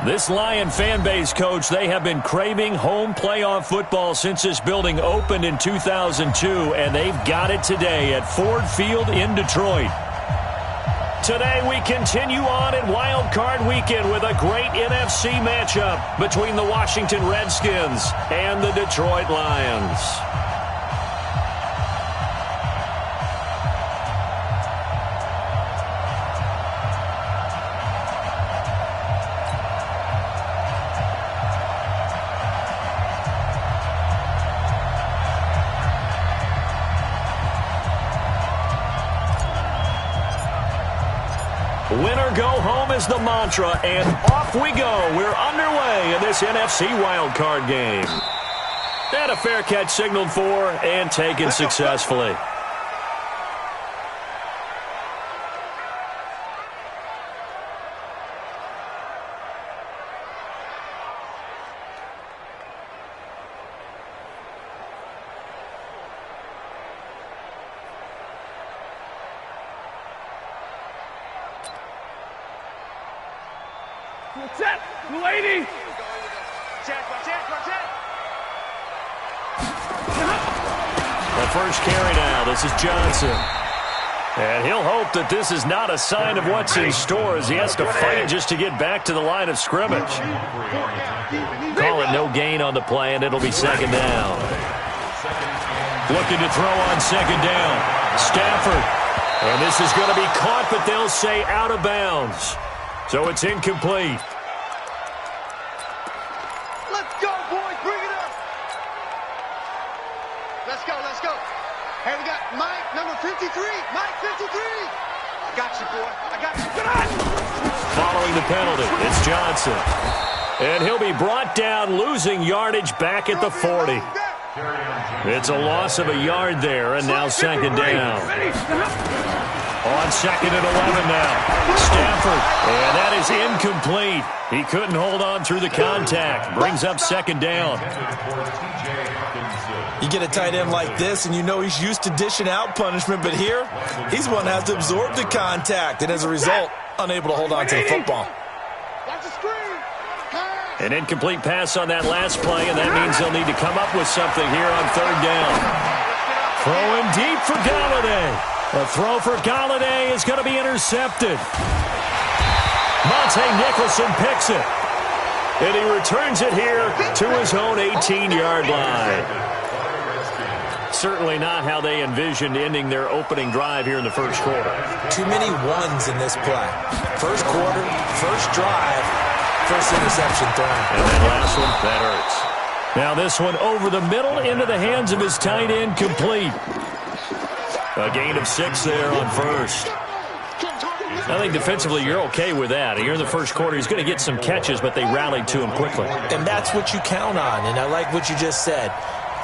This Lion fan base, Coach, they have been craving home playoff football since this building opened in 2002, and they've got it today at Ford Field in Detroit. Today we continue on in Wild Card Weekend with a great NFC matchup between the Washington Redskins and the Detroit Lions. Winner go home is the mantra, and off we go. We're underway in this NFC wildcard game. And a fair catch signaled for and taken successfully. Set, lady. The first carry now. This is Johnson. And he'll hope that this is not a sign of what's in store as he has to fight just to get back to the line of scrimmage. Call it no gain on the play, and it'll be second down. Looking to throw on second down. Stafford. And this is going to be caught, but they'll say out of bounds. So it's incomplete. Let's go, boys. Bring it up. Let's go, let's go. Hey, we got Mike, number 53. Mike, 53. I got you, boy. I got you. Get on. Following the penalty, it's Johnson. And he'll be brought down, losing yardage back at the 40. It's a loss of a yard there, and now second down. On second and 11 now. Stafford. And that is incomplete. He couldn't hold on through the contact. Brings up second down. You get a tight end like this, and you know he's used to dishing out punishment, but here, he's one that has to absorb the contact, and as a result, unable to hold on to the football. An incomplete pass on that last play, and that means they'll need to come up with something here on third down. Throwing deep for Galladay. A throw for Galladay is going to be intercepted. Monte Nicholson picks it. And he returns it here to his own 18-yard line. Certainly not how they envisioned ending their opening drive here in the first quarter. Too many ones in this play. First quarter, first drive, first interception thrown. And that last one, that hurts. Now this one over the middle into the hands of his tight end, complete. A gain of 6 there on first. I think defensively you're okay with that. Here in the first quarter, he's going to get some catches, but they rallied to him quickly. And that's what you count on, and I like what you just said.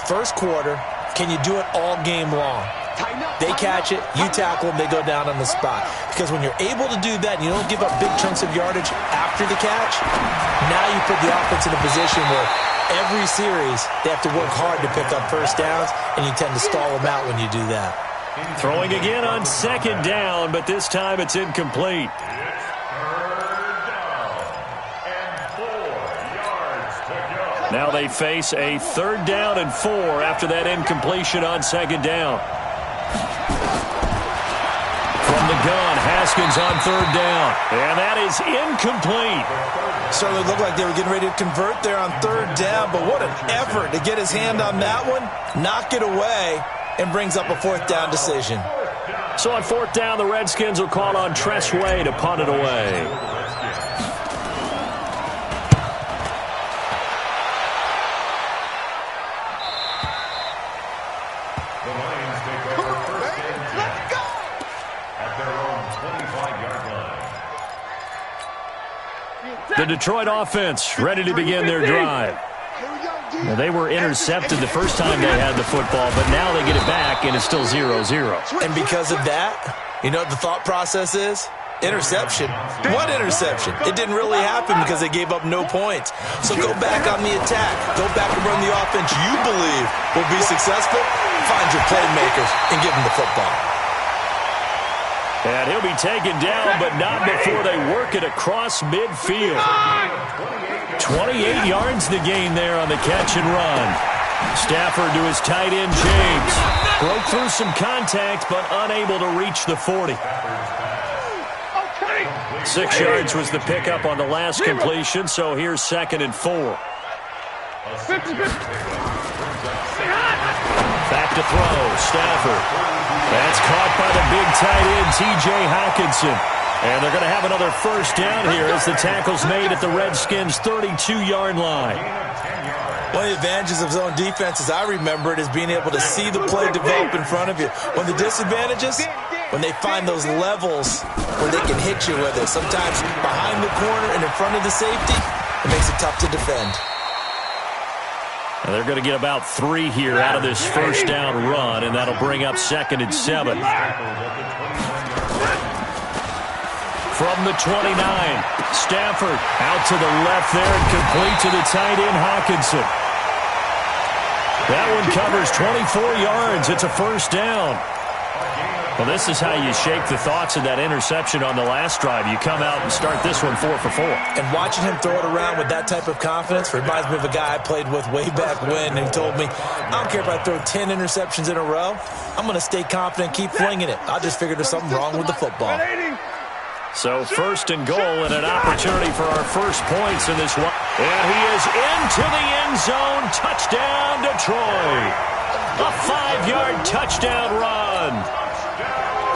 First quarter, can you do it all game long? They catch it, you tackle them, they go down on the spot. Because when you're able to do that and you don't give up big chunks of yardage after the catch, now you put the offense in a position where every series they have to work hard to pick up first downs, and you tend to stall them out when you do that. Throwing again on second down, but this time it's incomplete. Now they face a 3rd down and 4 after that incompletion on second down. From the gun, Haskins on 3rd down. And that is incomplete. Certainly looked like they were getting ready to convert there on 3rd down, but what an effort to get his hand on that one, knock it away, and brings up a 4th down decision. So on 4th down, the Redskins will call on Tress Way to punt it away. The Detroit offense ready to begin their drive. Now, they were intercepted the first time they had the football, but now they get it back, and it's still 0-0. And because of that, you know what the thought process is? Interception. What interception? It didn't really happen because they gave up no points. So go back on the attack. Go back and run the offense you believe will be successful. Find your playmakers and give them the football. And he'll be taken down, but not before they work it across midfield. 28 yards the gain there on the catch and run. Stafford to his tight end, James. Broke through some contact, but unable to reach the 40. 6 yards was the pickup on the last completion, so here's 2nd and 4. Back to throw, Stafford. That's caught by the big tight end, T.J. Hockenson. And they're going to have another first down here as the tackle's made at the Redskins' 32-yard line. One of the advantages of zone defense, as I remember it, is being able to see the play develop in front of you. One of the disadvantages, when they find those levels where they can hit you with it, sometimes behind the corner and in front of the safety, it makes it tough to defend. And they're going to get about 3 here out of this first down run, and that'll bring up 2nd and 7. From the 29, Stafford out to the left there and complete to the tight end, Hockenson. That one covers 24 yards. It's a first down. Well, this is how you shake the thoughts of that interception on the last drive. You come out and start this one 4 for 4. And watching him throw it around with that type of confidence reminds me of a guy I played with way back when who told me, I don't care if I throw 10 interceptions in a row. I'm going to stay confident, keep flinging it. I just figured there's something wrong with the football. So 1st and goal and an opportunity for our first points in this one. And he is into the end zone. Touchdown, Detroit. A 5-yard touchdown run.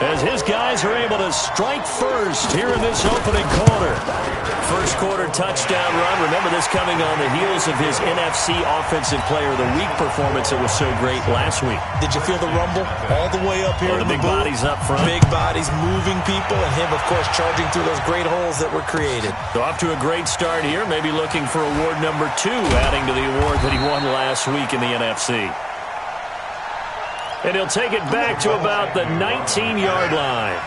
As his guys are able to strike first here in this opening quarter. First quarter touchdown run. Remember this coming on the heels of his NFC Offensive Player of the Week performance that was so great last week. Did you feel the rumble all the way up here? The big bodies up front. Big bodies moving people, and him, of course, charging through those great holes that were created. So off to a great start here. Maybe looking for award number 2, adding to the award that he won last week in the NFC. And he'll take it back to about the 19-yard line.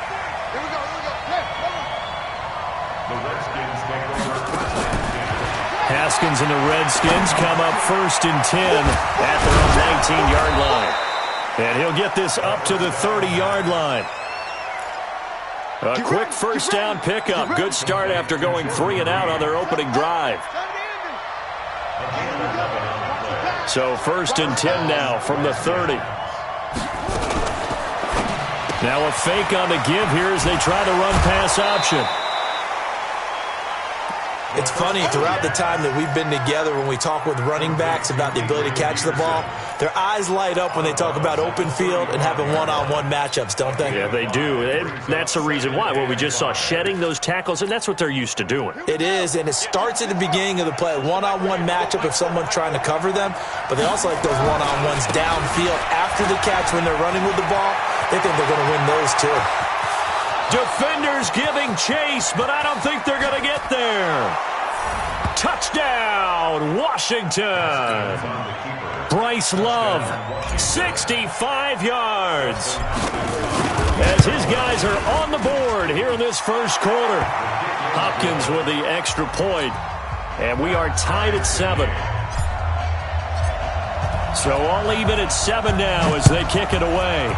Haskins and the Redskins come up 1st and 10 at their own 19-yard line. And he'll get this up to the 30-yard line. A quick first down pickup. Good start after going 3 and out on their opening drive. So 1st and 10 now from the 30. Now a fake on the give here as they try the run-pass option. It's funny, throughout the time that we've been together, when we talk with running backs about the ability to catch the ball, their eyes light up when they talk about open field and having one-on-one matchups, don't they? Yeah, they do. And that's the reason why. Well, we just saw shedding those tackles, and that's what they're used to doing. It is, and it starts at the beginning of the play, a one-on-one matchup if someone's trying to cover them, but they also like those one-on-ones downfield after the catch when they're running with the ball. They think they're going to win those, too. Defenders giving chase, but I don't think they're going to get there. Touchdown, Washington. Bryce Love, 65 yards. As his guys are on the board here in this first quarter. Hopkins with the extra point, and we are tied at 7. So all even at 7 now as they kick it away.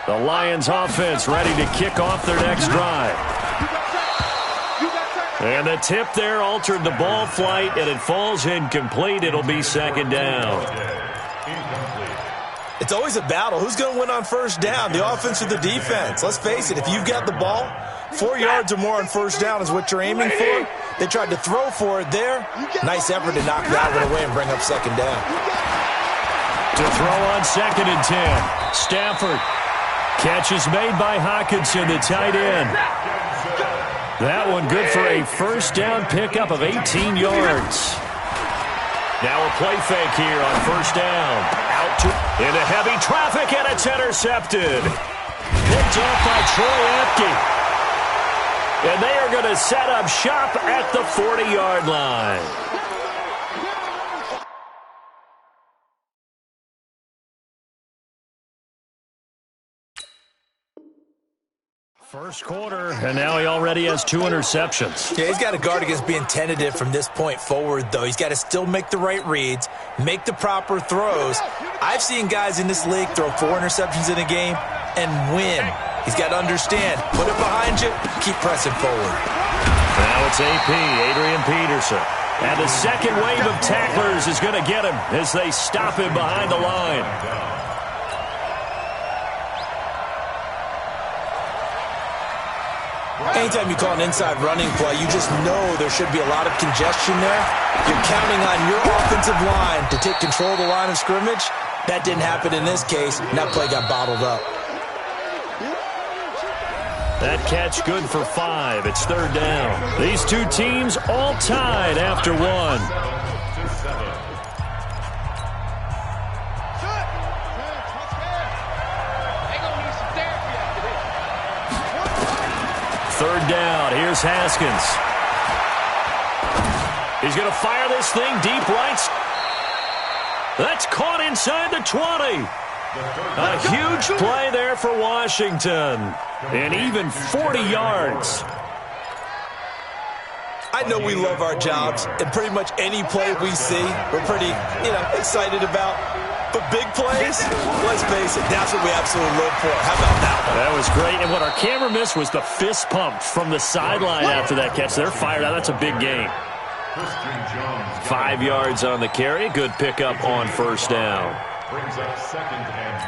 The Lions offense ready to kick off their next drive. And the tip there altered the ball flight, and it falls incomplete. It'll be 2nd down. It's always a battle. Who's going to win on first down, the offense or the defense? Let's face it, if you've got the ball, 4 yards or more on first down is what you're aiming for. They tried to throw for it there. Nice effort to knock that one away and bring up 2nd down. To throw on 2nd and 10. Stafford. Catch is made by Hockenson, the tight end. That one good for a first down pickup of 18 yards. Now a play fake here on first down. Out to into heavy traffic, and it's intercepted. Picked off by Troy Apke. And they are going to set up shop at the 40-yard line. First quarter, and now he already has 2 interceptions. Yeah, he's got to guard against being tentative from this point forward, though. He's got to still make the right reads, make the proper throws. I've seen guys in this league throw 4 interceptions in a game and win. He's got to understand, put it behind you, keep pressing forward. Now it's AP, Adrian Peterson. And the second wave of tacklers is going to get him as they stop him behind the line. Anytime you call an inside running play, you just know there should be a lot of congestion there. You're counting on your offensive line to take control of the line of scrimmage. That didn't happen in this case, and that play got bottled up. That catch good for 5. It's 3rd down. These two teams all tied after 1. 3rd down. Here's Haskins. He's going to fire this thing deep right. That's caught inside the 20. A huge play there for Washington. And even 40 yards. I know we love our jobs, and pretty much any play we see, we're pretty, excited about. But big plays, let's face it, that's what we absolutely live for. How about that one? That was great. And what our camera missed was the fist pump from the sideline after that catch. They're fired out. That's a big gain. 5 yards on the carry. Good pickup on 1st down. Brings up 2nd and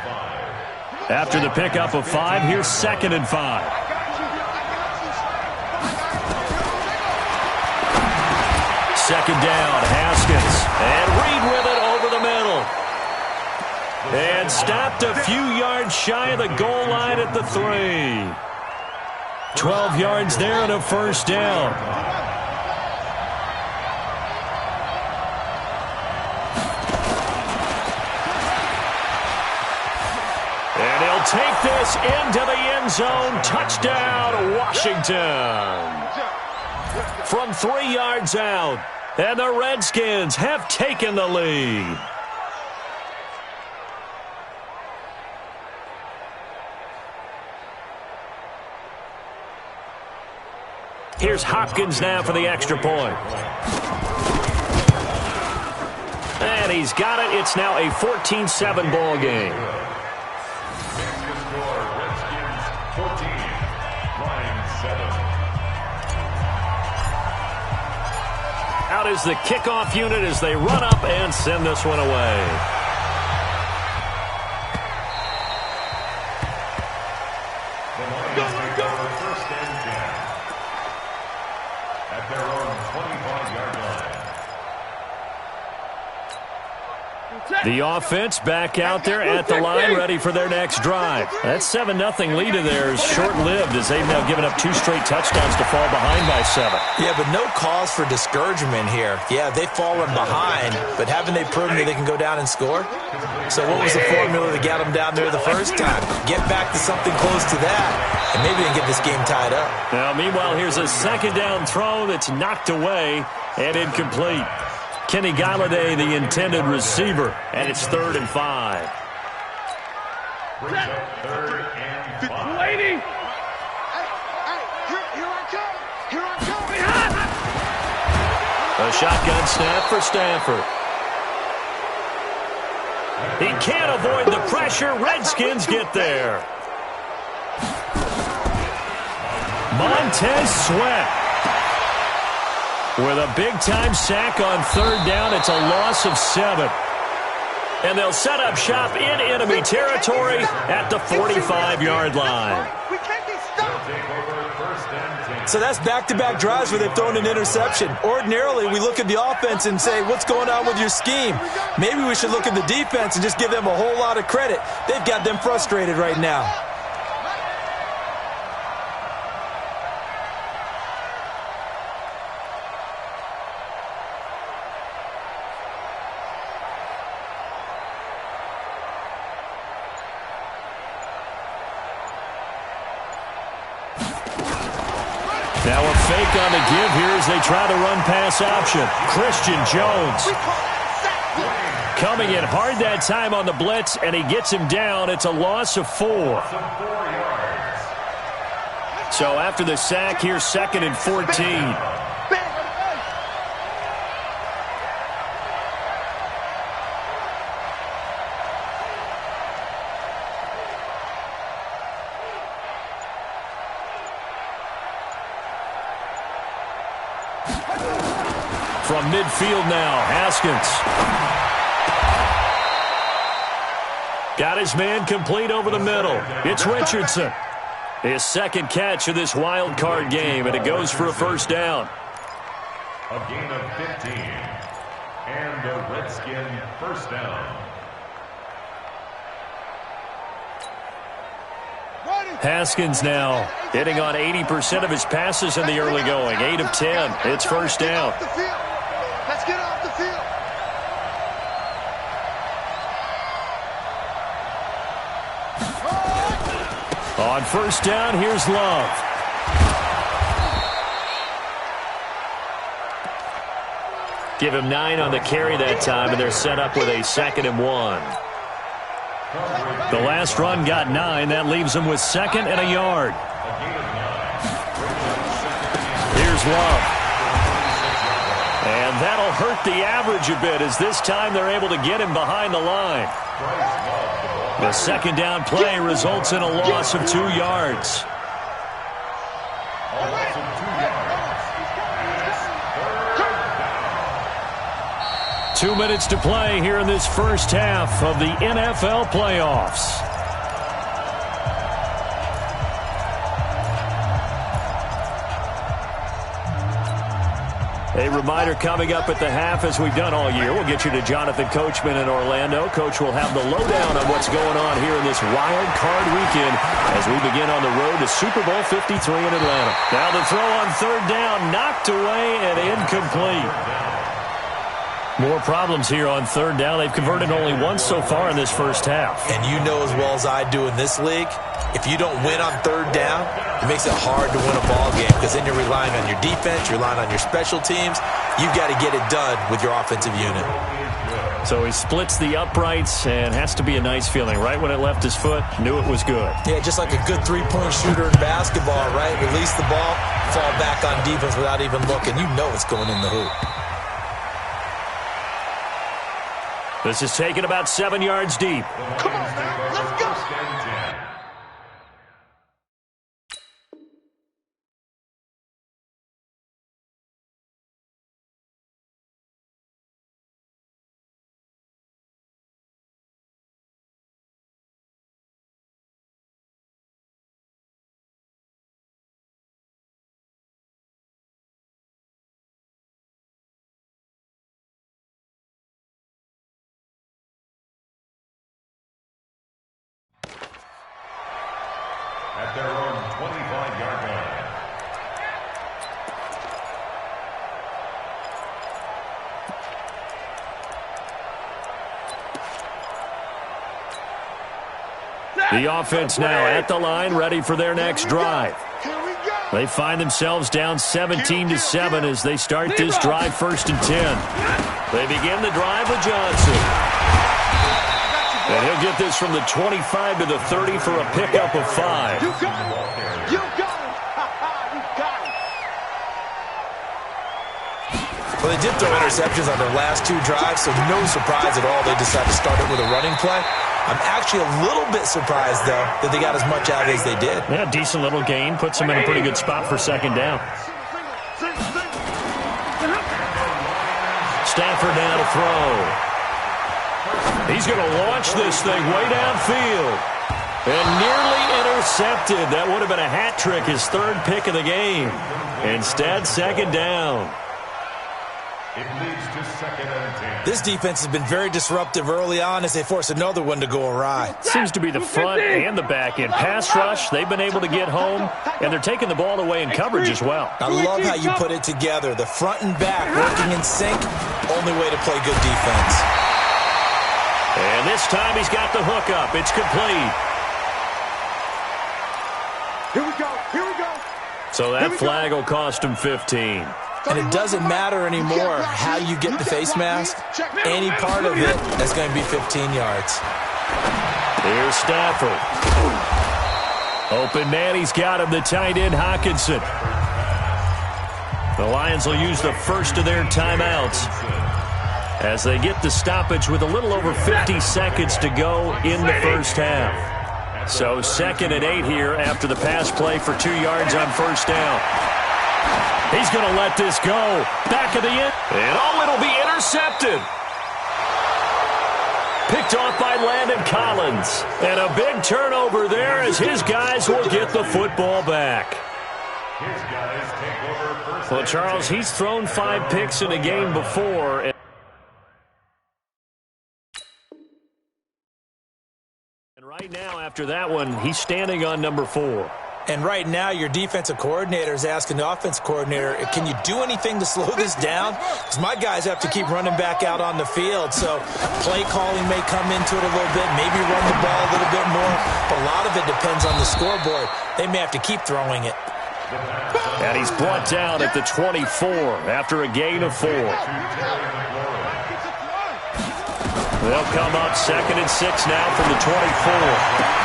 5. After the pickup of 5, here's 2nd and 5. Second down, Haskins. And Reed with it over the middle. And stopped a few yards shy of the goal line at the 3. 12 yards there and a 1st down. And he'll take this into the end zone. Touchdown, Washington. From 3 yards out. And the Redskins have taken the lead. Here's Hopkins now for the extra point. And he's got it. It's now a 14-7 ball game. Redskins 14, Lions 7. Out is the kickoff unit as they run up and send this one away. The Lions take over 1st and 10 at their own 25-yard line. The offense back out there at the line, ready for their next drive. That 7-0 lead of theirs is short-lived as they've now given up 2 straight touchdowns to fall behind by 7. Yeah, but no cause for discouragement here. Yeah, they've fallen behind, but haven't they proven that they can go down and score? So what was the formula to get them down there the first time? Get back to something close to that, and maybe they can get this game tied up. Now, meanwhile, here's a 2nd down throw that's knocked away and incomplete. Kenny Galladay, the intended receiver, and it's 3rd and 5. Brings up 3rd and 5. Lady! Here I come! Here I come! A shotgun snap for Stafford. He can't avoid the pressure. Redskins get there. Montez Sweat with a big-time sack on 3rd down. It's a loss of 7. And they'll set up shop in enemy territory at the 45-yard line. We can't be stopped! So that's back-to-back drives where they've thrown an interception. Ordinarily, we look at the offense and say, what's going on with your scheme? Maybe we should look at the defense and just give them a whole lot of credit. They've got them frustrated right now. Now a fake on the give here as they try to run pass option. Christian Jones coming in hard that time on the blitz, and he gets him down. It's a loss of 4. So after the sack, here's 2nd and 14. From midfield now, Haskins. Got his man complete over the middle. It's Richardson. His 2nd catch of this wild card game, and it goes for a first down. A gain of 15. And a Redskin first down. Haskins now hitting on 80% of his passes in the early going. 8 of 10. It's first down. Let's get off the field. On first down, here's Love. Give him 9 on the carry that time, and they're set up with a 2nd and 1. The last run got 9. That leaves them with 2nd and a yard. Here's Love. And that'll hurt the average a bit, as this time they're able to get him behind the line. The 2nd down play results in a loss of 2 yards. 2 minutes to play here in this first half of the NFL playoffs. A reminder coming up at the half, as we've done all year. We'll get you to Jonathan Coachman in Orlando. Coach will have the lowdown on what's going on here in this wild card weekend as we begin on the road to Super Bowl 53 in Atlanta. Now the throw on 3rd down, knocked away and incomplete. More problems here on 3rd down. They've converted only once so far in this first half. And you know as well as I do in this league, if you don't win on 3rd down, it makes it hard to win a ball game, because then you're relying on your defense, you're relying on your special teams. You've got to get it done with your offensive unit. So he splits the uprights, and has to be a nice feeling. Right when it left his foot, knew it was good. Yeah, just like a good three-point shooter in basketball, right? Release the ball, fall back on defense without even looking. You know it's going in the hoop. This is taken about 7 yards deep. Come on, man. Let's go. At their own 25-yard line. The offense now at the line, ready for their next drive. They find themselves down 17-7 as they start this drive 1st and 10. They begin the drive with Johnson. And he'll get this from the 25 to the 30 for a pickup of 5. You got it. You got it. You got it. Well, they did throw interceptions on their last 2 drives, so no surprise at all they decided to start it with a running play. I'm actually a little bit surprised, though, that they got as much out as they did. Yeah, decent little gain. Puts them in a pretty good spot for 2nd down. Stafford now to throw. He's going to launch this thing way downfield. And nearly intercepted. That would have been a hat trick, his 3rd pick of the game. Instead, 2nd down. It leads to 2nd and 10. This defense has been very disruptive early on as they force another one to go awry. Seems to be the front and the back end. Pass rush, they've been able to get home, and they're taking the ball away in coverage as well. I love how you put it together. The front and back working in sync, only way to play good defense. And this time he's got the hook up. It's complete. Here we go. Here we go. So that flag will cost him 15. And it doesn't matter anymore how you get the face mask. Any part of it, that's going to be 15 yards. Here's Stafford. Open man, he's got him, the tight end, Hawkinson. The Lions will use the first of their timeouts as they get the stoppage with a little over 50 seconds to go in the first half. So 2nd and 8 here after the pass play for 2 yards on first down. He's going to let this go. Back of the end. And it'll be intercepted. Picked off by Landon Collins. And a big turnover there as his guys will get the football back. Well, Charles, he's thrown 5 picks in a game before. And right now, after that one, he's standing on number 4. And right now, your defensive coordinator is asking the offense coordinator, can you do anything to slow this down? Because my guys have to keep running back out on the field. So play calling may come into it a little bit, maybe run the ball a little bit more. But a lot of it depends on the scoreboard. They may have to keep throwing it. And he's brought down at the 24 after a gain of 4. They'll come up 2nd and 6 now from the 24.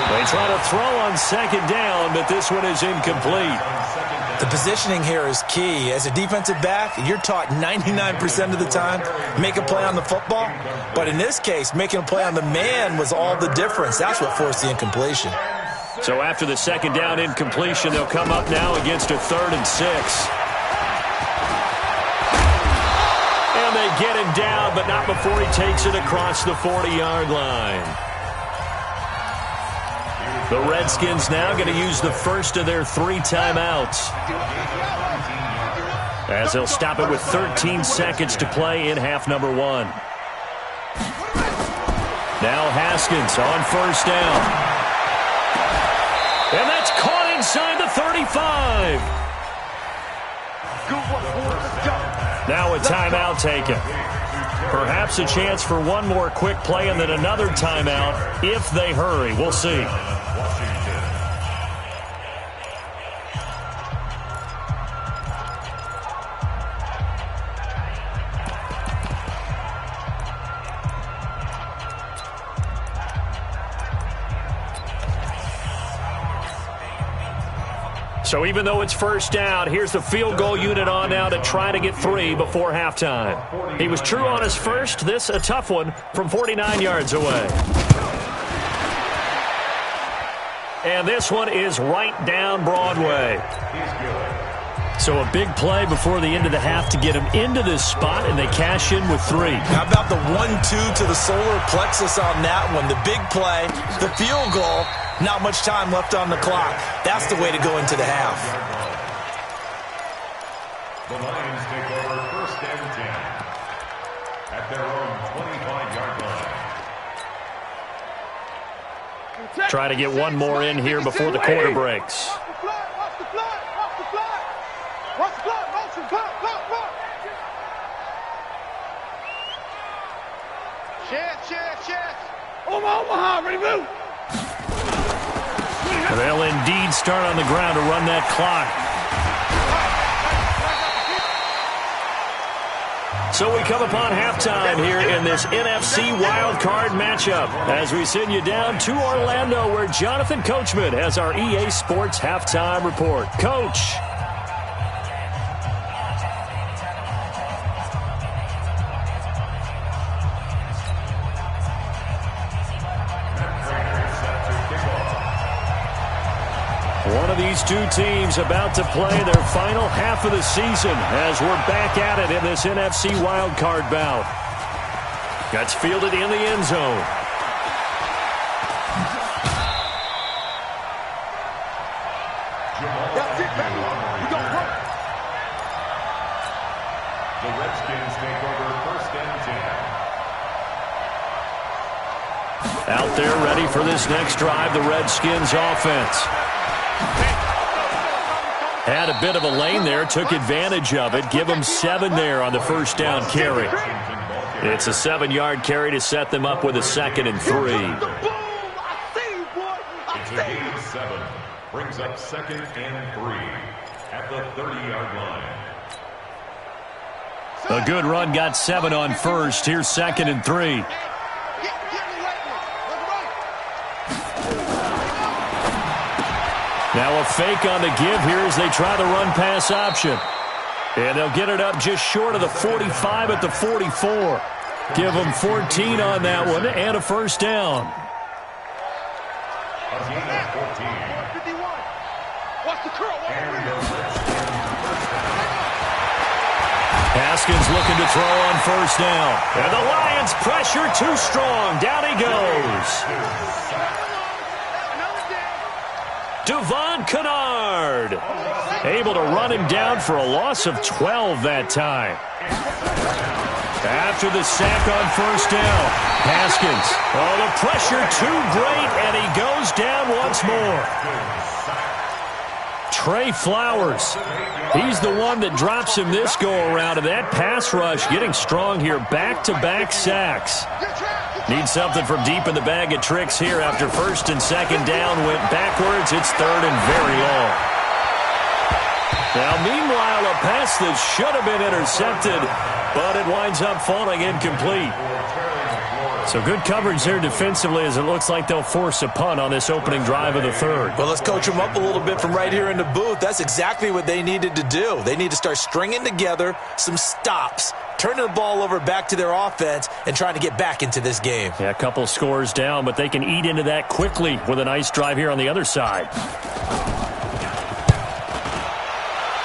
They try to throw on 2nd down, but this one is incomplete. The positioning here is key. As a defensive back, you're taught 99% of the time, make a play on the football. But in this case, making a play on the man was all the difference. That's what forced the incompletion. So after the 2nd down incompletion, they'll come up now against a 3rd and 6. And they get him down, but not before he takes it across the 40-yard line. The Redskins now going to use the first of their 3 timeouts, as they'll stop it with 13 seconds to play in half number 1. Now Haskins on first down. And that's caught inside the 35. Now a timeout taken. Perhaps a chance for one more quick play and then another timeout if they hurry. We'll see. So even though it's first down, here's the field goal unit on now to try to get 3 before halftime. He was true on his first. This a tough one from 49 yards away. And this one is right down Broadway. So a big play before the end of the half to get him into this spot, and they cash in with 3. How about the 1-2 to the solar plexus on that one? The big play, the field goal. Not much time left on the clock. That's the way to go into the half. The Lions take over 1st and 10 at their own 25-yard line. Try to get one more in here before the quarter breaks. Omaha, ready to move. They'll indeed start on the ground to run that clock. So we come upon halftime here in this NFC wildcard matchup as we send you down to Orlando where Jonathan Coachman has our EA Sports halftime report. Coach. One of these two teams about to play their final half of the season as we're back at it in this NFC wildcard bout. That's fielded in the end zone. That's it, baby. We gon' work. The Redskins take over 1st and 10. Out there ready for this next drive, the Redskins offense. Had a bit of a lane there, took advantage of it. Give them 7 there on the first down carry. It's a 7-yard carry to set them up with a 2nd and 3. It's a gain of 7. Brings up 2nd and 3 at the 30-yard line. A good run, got 7 on first. Here's 2nd and 3. Now a fake on the give here as they try the run-pass option. And they'll get it up just short of the 45 at the 44. Give them 14 on that one and a first down. A gain of 14. 51. Watch the curl. Haskins looking to throw on first down. And the Lions pressure too strong. Down he goes. Devon Kennard able to run him down for a loss of 12 that time. After the sack on first down, Haskins. Oh, the pressure too great, and he goes down once more. Trey Flowers. He's the one that drops him this go-around, and that pass rush getting strong here. Back-to-back sacks. Need something from deep in the bag of tricks here after first and second down went backwards. It's third and very long. Now, meanwhile, a pass that should have been intercepted, but it winds up falling incomplete. So good coverage there defensively as it looks like they'll force a punt on this opening drive of the third. Well, let's coach them up a little bit from right here in the booth. That's exactly what they needed to do. They need to start stringing together some stops, turning the ball over back to their offense, and trying to get back into this game. Yeah, a couple scores down, but they can eat into that quickly with a nice drive here on the other side.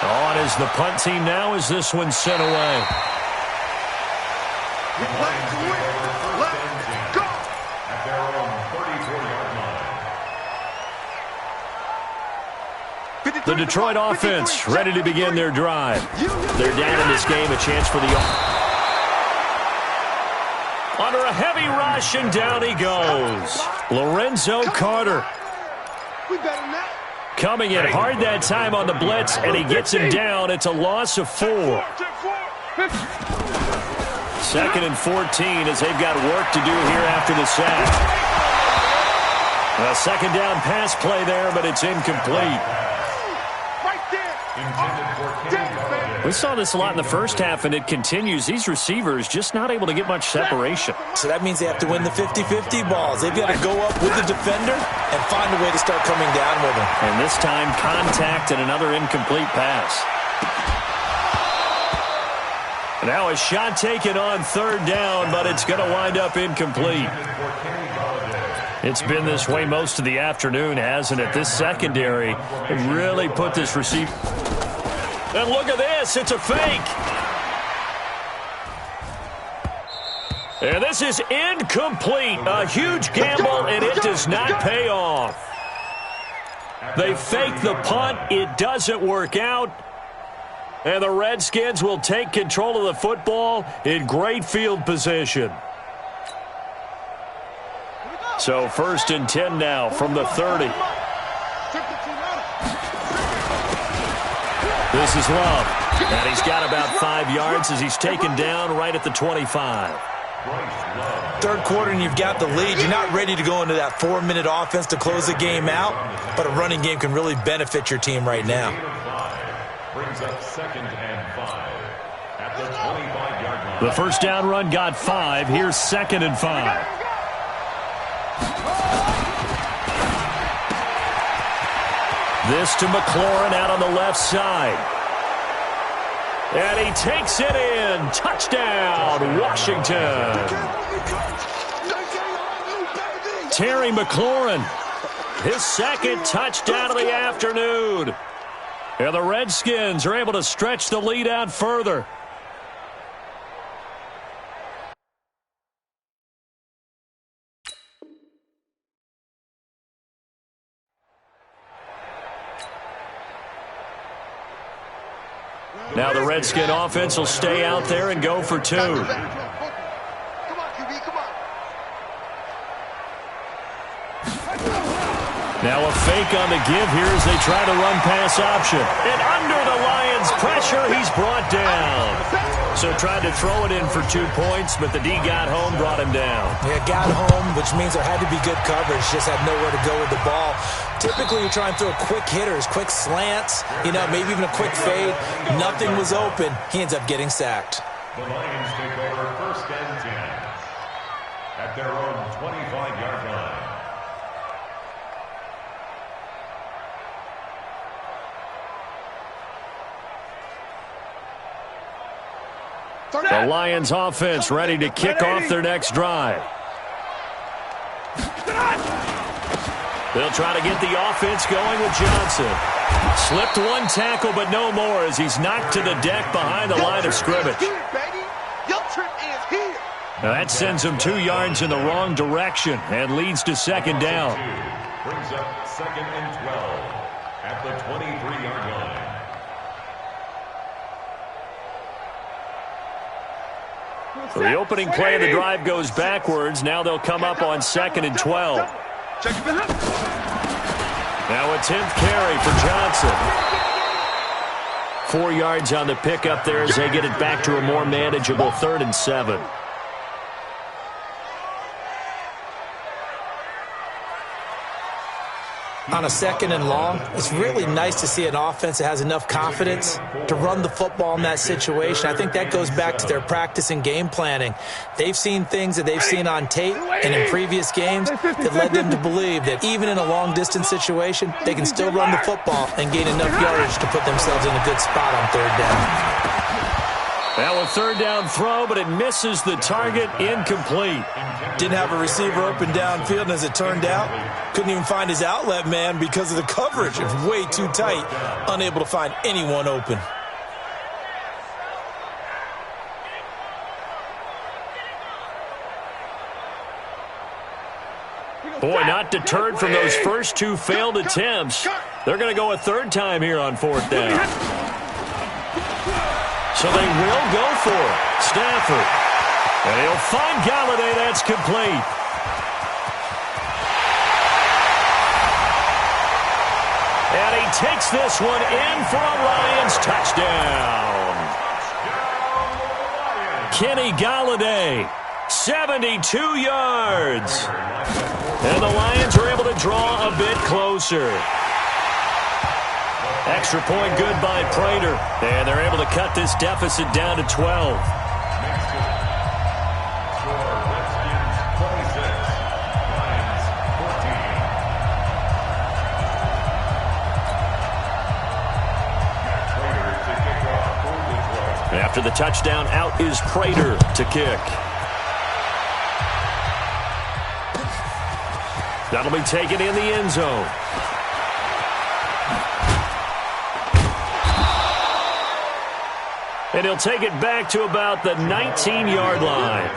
On is the punt team now as this one's sent away. The Detroit offense ready to begin their drive. They're down in this game, a chance for the... Under a heavy rush, and down he goes. Lorenzo Carter. Coming in hard that time on the blitz, and he gets him down. It's a loss of 4. Second and 14 as they've got work to do here after the sack. A second down pass play there, but it's incomplete. We saw this a lot in the first half, and it continues. These receivers just not able to get much separation. So that means they have to win the 50-50 balls. They've got to go up with the defender and find a way to start coming down with him. And this time, contact and another incomplete pass. Now a shot taken on third down, but it's going to wind up incomplete. It's been this way most of the afternoon, hasn't it? This secondary really put this receiver... And look at this, it's a fake. And this is incomplete. A huge gamble, and it does not pay off. They fake the punt. It doesn't work out. And the Redskins will take control of the football in great field position. So first and 10 now from the 30. This is Love, and he's got about 5 yards as he's taken down right at the 25. Third quarter, and you've got the lead. You're not ready to go into that 4-minute offense to close the game out, but a running game can really benefit your team right now. Brings up second and 5 at the 25-yard line. The first down run got 5. Here's second and 5. This to McLaurin out on the left side. And he takes it in. Touchdown, Washington. Terry McLaurin, his second touchdown of the afternoon. And the Redskins are able to stretch the lead out further. Now the Redskin offense will stay out there and go for 2. Come on, QB, come on. Now a fake on the give here as they try to run pass option. And under the Lions' pressure, he's brought down. So tried to throw it in for 2 points, but the D got home, brought him down. Yeah, got home, which means there had to be good coverage. Just had nowhere to go with the ball. Typically, you're trying to throw quick hitters, quick slants, maybe even a quick fade. Nothing was open. He ends up getting sacked. The Lions take over first and 10 at their own 25-yard line. The Lions offense ready to kick off their next drive. They'll try to get the offense going with Johnson. Slipped one tackle, but no more as he's knocked to the deck behind the line of scrimmage. Now that sends him 2 yards in the wrong direction and leads to second down. Brings up 2nd and 12 at the 23-yard line. So the opening play of the drive goes backwards. Now they'll come up on 2nd and 12. Now a 10th carry for Johnson. 4 yards on the pickup there as they get it back to a more manageable 3rd and 7. On a 2nd and long, it's really nice to see an offense that has enough confidence to run the football in that situation. I think that goes back to their practice and game planning. They've seen things that they've seen on tape and in previous games that led them to believe that even in a long-distance situation, they can still run the football and gain enough yardage to put themselves in a good spot on 3rd down. Now a 3rd down throw, but it misses the target, incomplete. Didn't have a receiver open downfield, and as it turned out, couldn't even find his outlet man because of the coverage. It was way too tight, unable to find anyone open. Boy, not deterred from those first 2 failed attempts. They're going to go a 3rd time here on 4th down. So they will go for it. Stafford. And he'll find Galladay. That's complete. And he takes this one in for a Lions touchdown. Kenny Galladay, 72 yards. And the Lions are able to draw a bit closer. Extra point good by Prater. And they're able to cut this deficit down to 12. After the touchdown, out is Prater to kick. That'll be taken in the end zone. And he'll take it back to about the 19-yard line.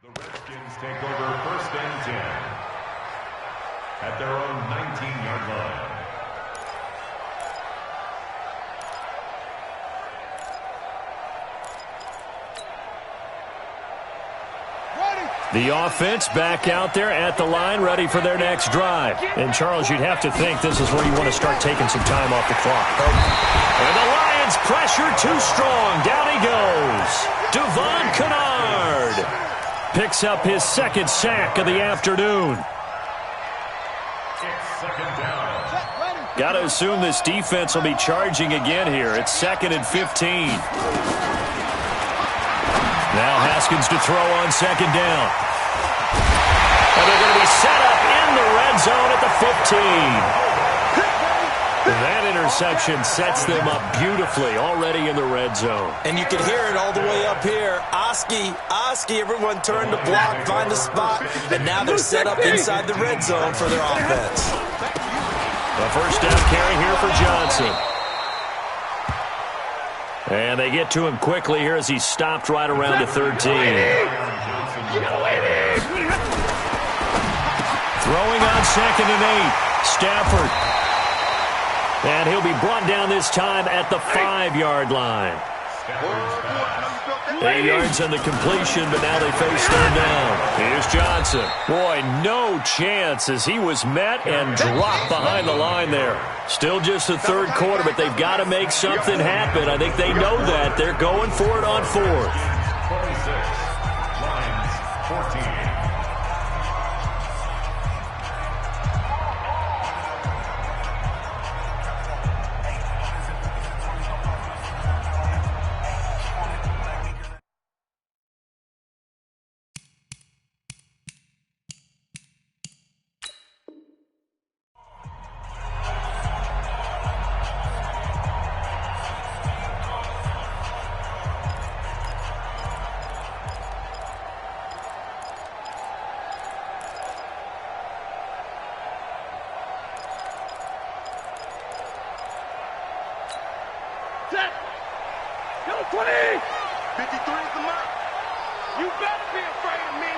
The Redskins take over 1st and 10 at their own 19-yard line. The offense back out there at the line, ready for their next drive. And, Charles, you'd have to think this is where you want to start taking some time off the clock. And the Lions pressure too strong. Down he goes. Devon Kennard picks up his 2nd sack of the afternoon. Got to assume this defense will be charging again here. It's 2nd and 15. Now Haskins to throw on 2nd down. And they're going to be set up in the red zone at the 15. That interception sets them up beautifully already in the red zone. And you can hear it all the way up here. Oski, everyone turned to block, find a spot, and now they're set up inside the red zone for their offense. A 1st down carry here for Johnson. And they get to him quickly here as he's stopped right around the 13. Throwing on 2nd and 8. Stafford. And he'll be brought down this time at the 5-yard line. 8 yards on the completion, but now they face 3rd down. Here's Johnson. Boy, no chance as he was met and dropped behind the line there. Still just the 3rd quarter, but they've got to make something happen. I think they know that. They're going for it on 4th. 26, Lions 14. 1 20! 53 is the mark. You better be afraid of me.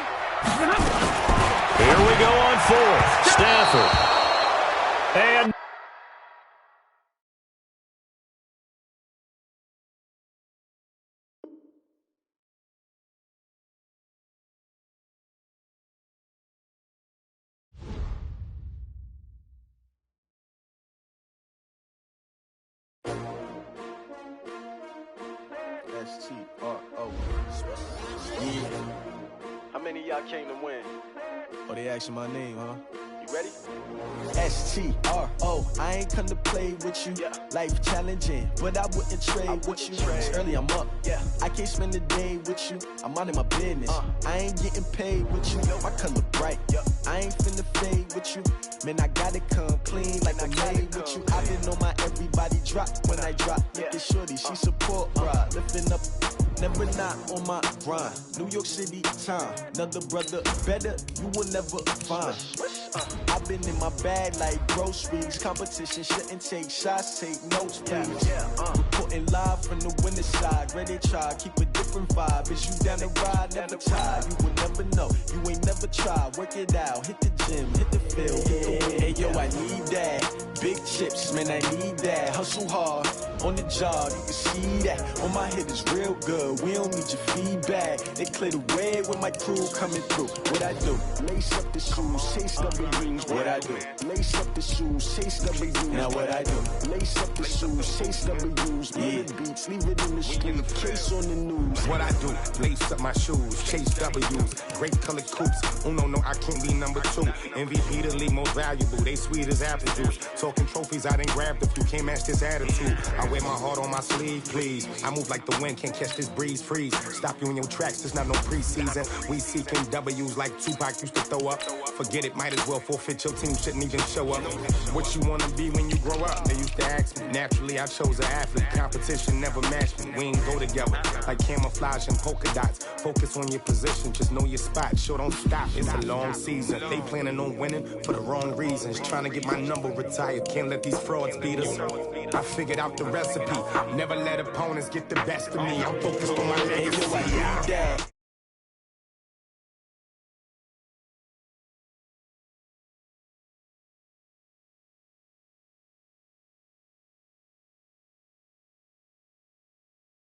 Here we go on fourth. Stafford. And S-T-R-O. Yeah. How many of y'all came to win? Oh, they asking my name, huh? You ready? S-T-R-O. I ain't come to play with you. Life challenging, but I wouldn't trade with you. It's early, I'm up. I can't spend the day with you. I'm out of my business. I ain't getting paid with you. My color bright. I ain't finna fade with you. Man, I gotta come clean like I made with you. I didn't know my everybody drop when I drop. Look at shorty, she support ride. Lifting up, never not on my grind. New York City time. Another brother better, you will never find. I've been in my bag like groceries. Competition shouldn't take shots, take notes, please. Reporting live from the winter side. Ready to try, keep a different vibe. Is you down the ride, never tired. You will never know, you ain't never tried. Work it out, hit the gym, hit the field, hit the wheel. Hey yo, I need that. Big chips, man, I need that. Hustle hard, on the job, you can see that. On my head is real good, we don't need your feedback. They clear the way when my crew coming through. What I do? Lace up the shoes, chase W's. What I do? Lace up the shoes, chase W's. Now what I do? Lace up the shoes, chase W's. Mid beats, leave it in the street, case on the news. What I do? Lace up my shoes, chase W's. Great colored coops. Oh no, I can't be number 2. MVP the league most valuable. They sweet as apple juice. Talking trophies, I done grabbed a few. Can't match this attitude. I wear my heart on my sleeve, please. I move like the wind, can't catch this breeze. Freeze. Stop you in your tracks. There's not no preseason. We seeking W's like Tupac used to throw up. Forget it, might as well forfeit. Your team shouldn't even show up. What you wanna be when you grow up? They used to ask me. Naturally, I chose an athlete. Competition never matched me. We ain't go together like camouflage and polka dots. Focus on your position, just know your spot. Sure, don't stop. It's a long season. They planning on winning for the wrong reasons. Trying to get my number retired. Can't let these frauds beat us. I figured out the recipe. Never let opponents get the best of me. I'm focused on my legacy.